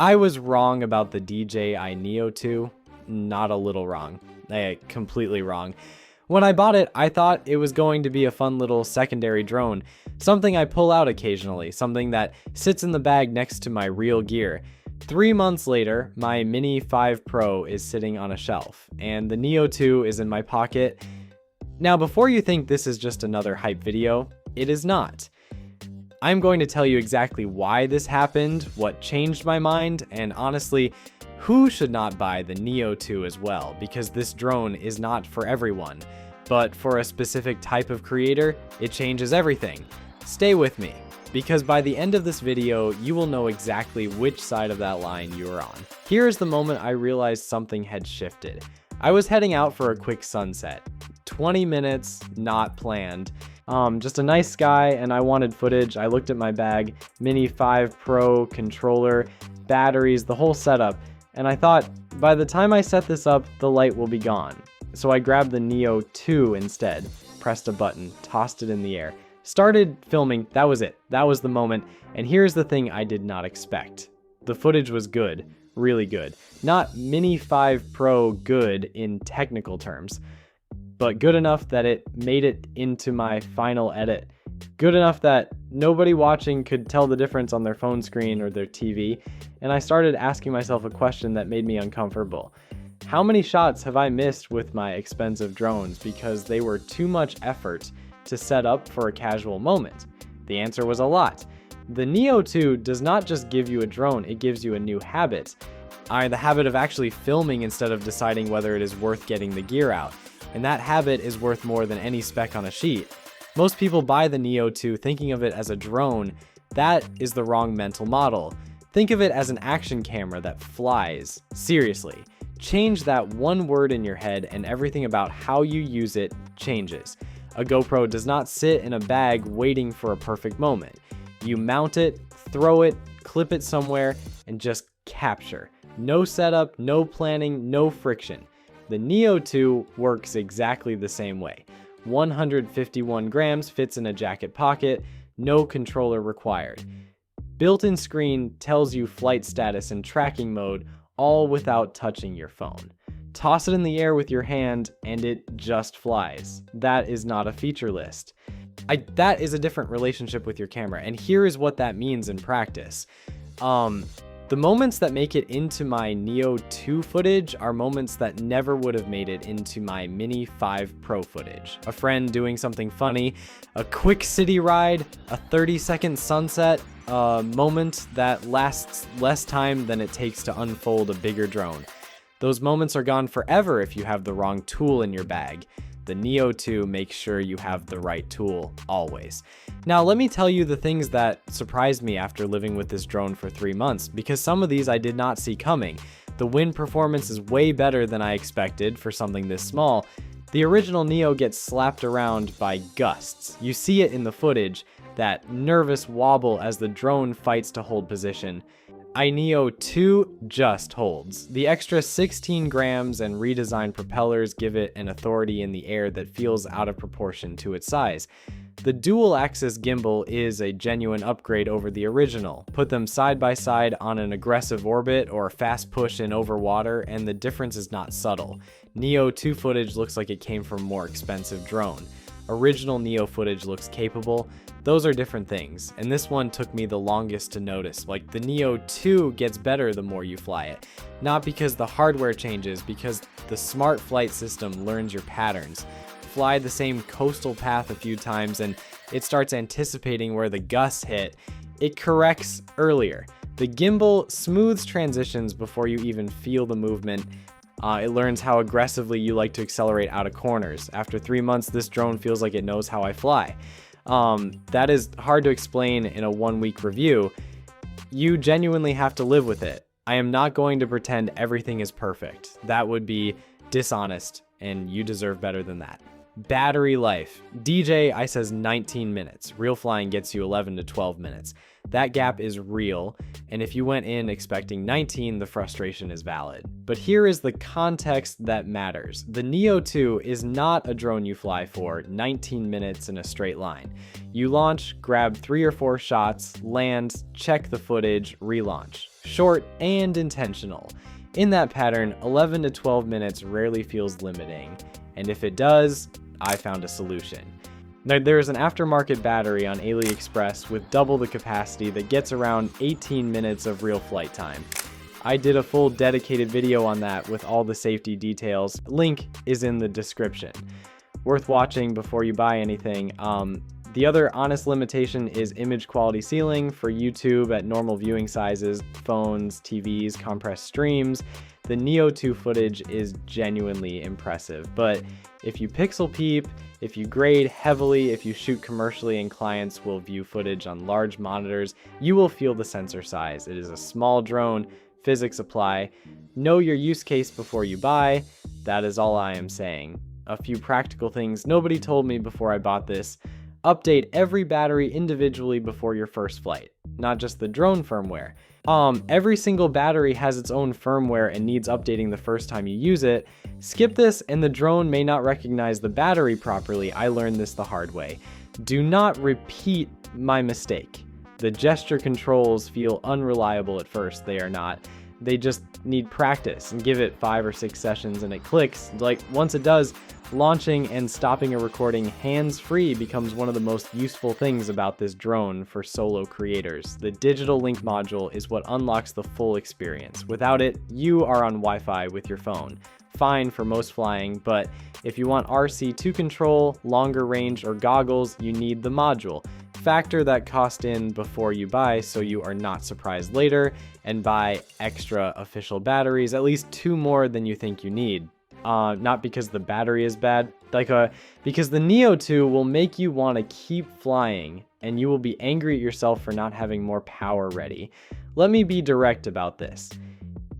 I was wrong about the DJI Neo 2. Not a little wrong. Completely wrong. When I bought it, I thought it was going to be a fun little secondary drone, something I pull out occasionally, something that sits in the bag next to my real gear. 3 months later, my Mini 5 Pro is sitting on a shelf, and the Neo 2 is in my pocket. Now, before you think this is just another hype video, it is not. I'm going to tell you exactly why this happened, what changed my mind, and honestly, who should not buy the Neo 2 as well, because this drone is not for everyone. But for a specific type of creator, it changes everything. Stay with me, because by the end of this video, you will know exactly which side of that line you are on. Here is the moment I realized something had shifted. I was heading out for a quick sunset. 20 minutes, not planned. Just a nice sky, and I wanted footage. I looked at my bag, Mini 5 Pro, controller, batteries, the whole setup, and I thought, by the time I set this up, the light will be gone. So I grabbed the Neo 2 instead, pressed a button, tossed it in the air, started filming. That was it. That was the moment. And here's the thing I did not expect. The footage was good, really good. Not Mini 5 Pro good in technical terms, but good enough that it made it into my final edit. Good enough that nobody watching could tell the difference on their phone screen or their TV, and I started asking myself a question that made me uncomfortable. How many shots have I missed with my expensive drones because they were too much effort to set up for a casual moment? The answer was a lot. The Neo 2 does not just give you a drone, it gives you a new habit. The habit of actually filming instead of deciding whether it is worth getting the gear out. And that habit is worth more than any spec on a sheet. Most people buy the Neo 2 thinking of it as a drone. That is the wrong mental model. Think of it as an action camera that flies. Seriously. Change that one word in your head and everything about how you use it changes. A GoPro does not sit in a bag waiting for a perfect moment. You mount it, throw it, clip it somewhere, and just capture. No setup, no planning, no friction. The Neo 2 works exactly the same way. 151 grams fits in a jacket pocket, no controller required. Built-in screen tells you flight status and tracking mode, all without touching your phone. Toss it in the air with your hand and it just flies. That is not a feature list. That is a different relationship with your camera, and here is what that means in practice. The moments that make it into my Neo 2 footage are moments that never would have made it into my Mini 5 Pro footage. A friend doing something funny, a quick city ride, a 30-second sunset, a moment that lasts less time than it takes to unfold a bigger drone. Those moments are gone forever if you have the wrong tool in your bag. The Neo 2 makes sure you have the right tool, always. Now let me tell you the things that surprised me after living with this drone for 3 months, because some of these I did not see coming. The wind performance is way better than I expected for something this small. The original Neo gets slapped around by gusts. You see it in the footage, that nervous wobble as the drone fights to hold position. Neo 2 just holds. The extra 16 grams and redesigned propellers give it an authority in the air that feels out of proportion to its size. The dual-axis gimbal is a genuine upgrade over the original. Put them side by side on an aggressive orbit or fast push in over water, and the difference is not subtle. Neo 2 footage looks like it came from a more expensive drone. Original Neo footage looks capable. Those are different things, and this one took me the longest to notice. Like, the Neo 2 gets better the more you fly it. Not because the hardware changes, because the smart flight system learns your patterns. Fly the same coastal path a few times and it starts anticipating where the gusts hit. It corrects earlier. The gimbal smooths transitions before you even feel the movement. It learns how aggressively you like to accelerate out of corners. After 3 months, this drone feels like it knows how I fly. That is hard to explain in a 1-week review. You genuinely have to live with it. I am not going to pretend everything is perfect. That would be dishonest, and you deserve better than that. Battery life. DJI says 19 minutes. Real flying gets you 11 to 12 minutes. That gap is real, and if you went in expecting 19, the frustration is valid. But here is the context that matters. The Neo 2 is not a drone you fly for 19 minutes in a straight line. You launch, grab 3 or 4 shots, land, check the footage, relaunch. short and intentional. In that pattern, 11 to 12 minutes rarely feels limiting, and if it does, I found a solution. There's an aftermarket battery on AliExpress with double the capacity that gets around 18 minutes of real flight time. I did a full dedicated video on that with all the safety details. Link is in the description. Worth watching before you buy anything. The other honest limitation is image quality ceiling for YouTube at normal viewing sizes, phones, TVs, compressed streams. The Neo 2 footage is genuinely impressive, but if you pixel peep, if you grade heavily, if you shoot commercially and clients will view footage on large monitors, you will feel the sensor size. It is a small drone, physics apply. Know your use case before you buy. That is all I am saying. A few practical things nobody told me before I bought this. Update every battery individually before your first flight, not just the drone firmware. Every single battery has its own firmware and needs updating the first time you use it. Skip this and the drone may not recognize the battery properly. I learned this the hard way. Do not repeat my mistake. The gesture controls feel unreliable at first. They are not. They just need practice, and give it 5 or 6 sessions and it clicks. Like once it does, launching and stopping a recording hands-free becomes one of the most useful things about this drone for solo creators. The digital link module is what unlocks the full experience. Without it, you are on Wi-Fi with your phone. Fine for most flying, but if you want RC2 control, longer range, or goggles, you need the module. Factor that cost in before you buy so you are not surprised later, and buy extra official batteries, at least 2 more than you think you need. Not because the battery is bad, because the Neo 2 will make you want to keep flying, and you will be angry at yourself for not having more power ready. Let me be direct about this.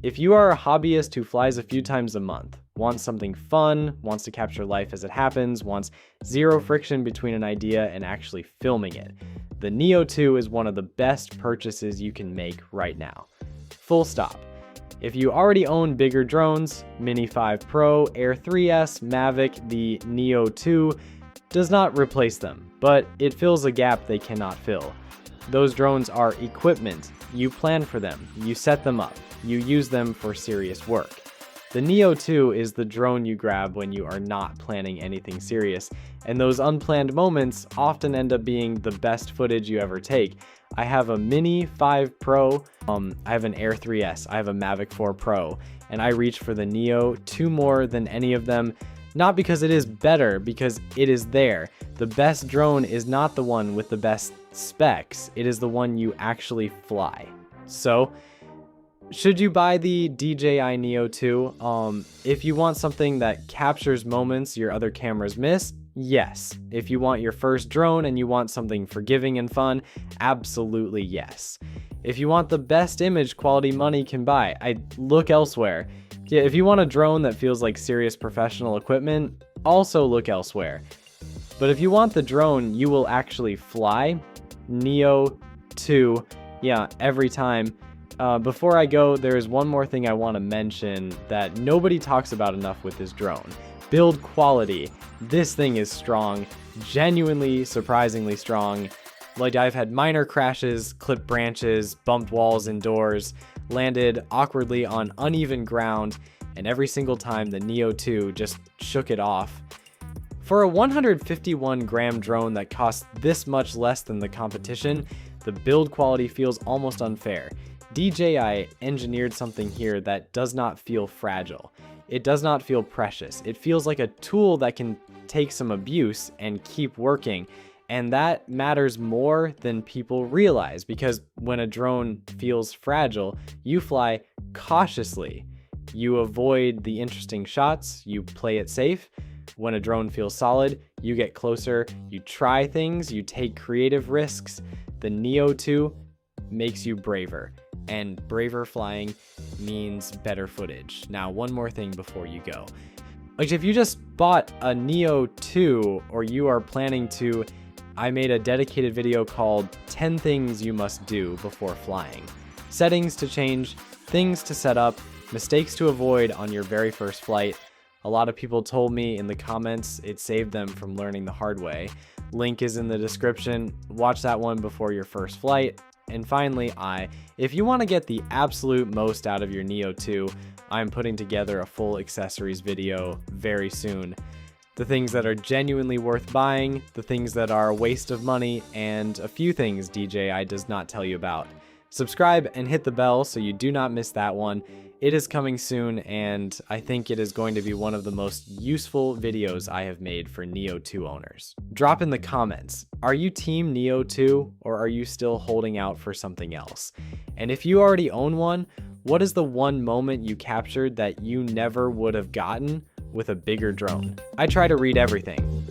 If you are a hobbyist who flies a few times a month, wants something fun, wants to capture life as it happens, wants zero friction between an idea and actually filming it, the Neo 2 is one of the best purchases you can make right now. Full stop. If you already own bigger drones, Mini 5 Pro, Air 3S, Mavic, the Neo 2 does not replace them, but it fills a gap they cannot fill. Those drones are equipment. You plan for them, you set them up, you use them for serious work. The Neo 2 is the drone you grab when you are not planning anything serious, and those unplanned moments often end up being the best footage you ever take. I have a Mini 5 Pro, I have an Air 3S, I have a Mavic 4 Pro, and I reach for the Neo 2 more than any of them, not because it is better, because it is there. The best drone is not the one with the best specs, it is the one you actually fly. So, should you buy the DJI Neo 2? If you want something that captures moments your other cameras miss, yes. If you want your first drone and you want something forgiving and fun, absolutely yes. If you want the best image quality money can buy, I'd look elsewhere. Yeah, if you want a drone that feels like serious professional equipment, also look elsewhere. But if you want the drone you will actually fly, Neo 2, yeah, every time. Before I go, there is one more thing I want to mention that nobody talks about enough with this drone. Build quality. This thing is strong, genuinely surprisingly strong. Like, I've had minor crashes, clipped branches, bumped walls indoors, landed awkwardly on uneven ground, and every single time the Neo 2 just shook it off. For a 151 gram drone that costs this much less than the competition, the build quality feels almost unfair. DJI engineered something here that does not feel fragile. It does not feel precious. It feels like a tool that can take some abuse and keep working. And that matters more than people realize, because when a drone feels fragile, you fly cautiously. You avoid the interesting shots, you play it safe. When a drone feels solid, you get closer, you try things, you take creative risks. The Neo 2 makes you braver. And braver flying means better footage. Now, one more thing before you go. Like, if you just bought a Neo 2 or you are planning to, I made a dedicated video called 10 Things You Must Do Before Flying. Settings to change, things to set up, mistakes to avoid on your very first flight. A lot of people told me in the comments it saved them from learning the hard way. Link is in the description. Watch that one before your first flight. And finally, if you want to get the absolute most out of your Neo 2, I'm putting together a full accessories video very soon. The things that are genuinely worth buying, the things that are a waste of money, and a few things DJI does not tell you about. Subscribe and hit the bell so you do not miss that one. It is coming soon, and I think it is going to be one of the most useful videos I have made for Neo 2 owners. Drop in the comments, are you team Neo 2 or are you still holding out for something else? And if you already own one, what is the one moment you captured that you never would have gotten with a bigger drone? I try to read everything.